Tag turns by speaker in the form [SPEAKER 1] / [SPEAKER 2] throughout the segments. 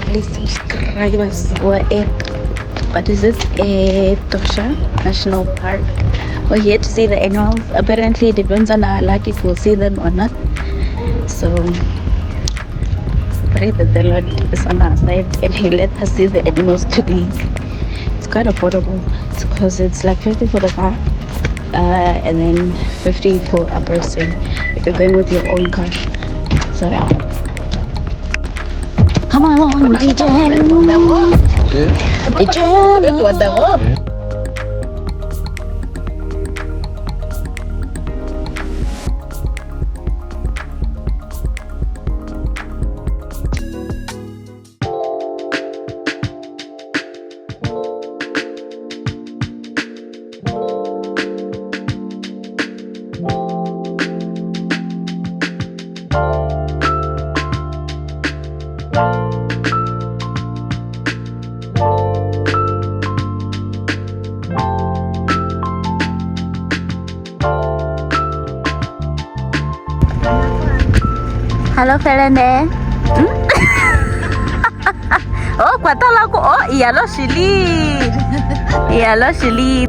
[SPEAKER 1] Please subscribers. We're at, what is this? Etosha National Park. We're here to see the animals. Apparently, it depends on our luck if we'll see them or not. So, pray that the Lord is on our side and He let us see the animals today. It's quite affordable because it's like 50 for the car and then 50 for a person if you're going with your own car. So, yeah. Come on, DJ. DJ. Hello, Felene. Oh, kwatala ko. Oh, iyalo shili. Iyalo shili.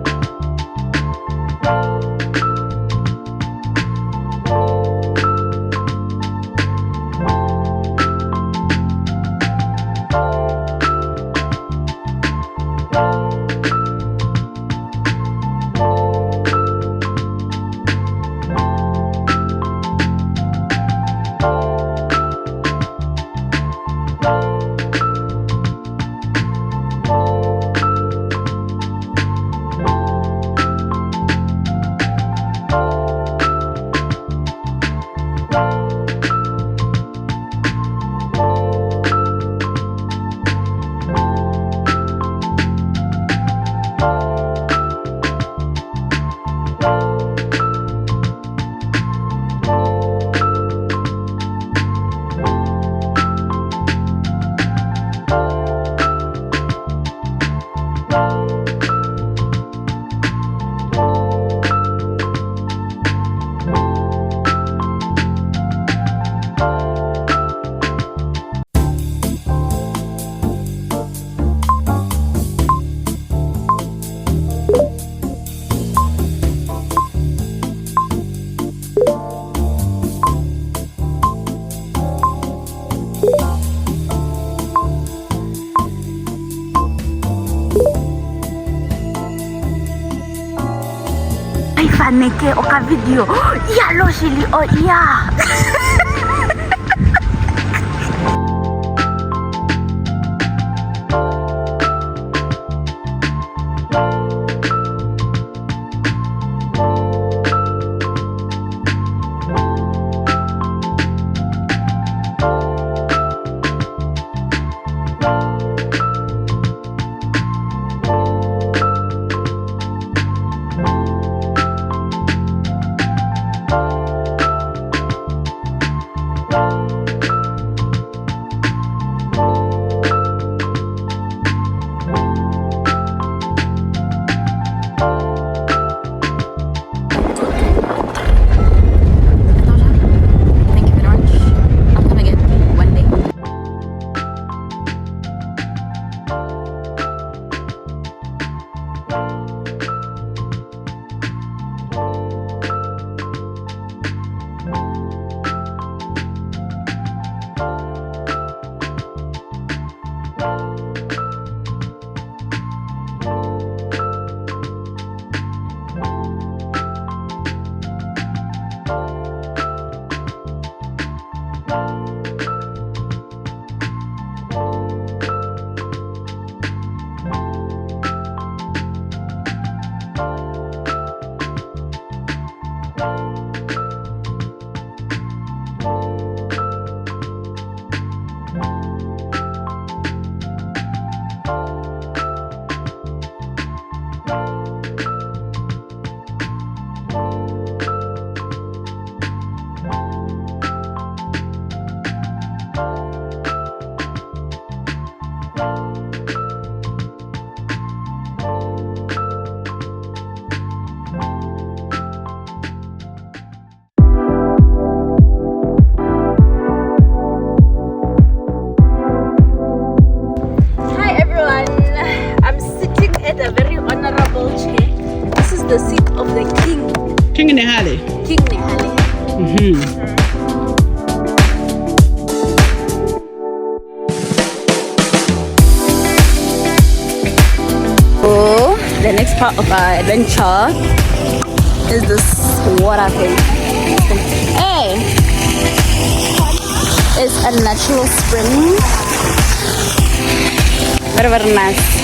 [SPEAKER 1] Neke oka video. Ya lo shili. Oh yeah.
[SPEAKER 2] King Nehale.
[SPEAKER 1] King Nehale. Oh, the next part of our adventure is this water thing. Hey, it's a natural spring. Very, very nice.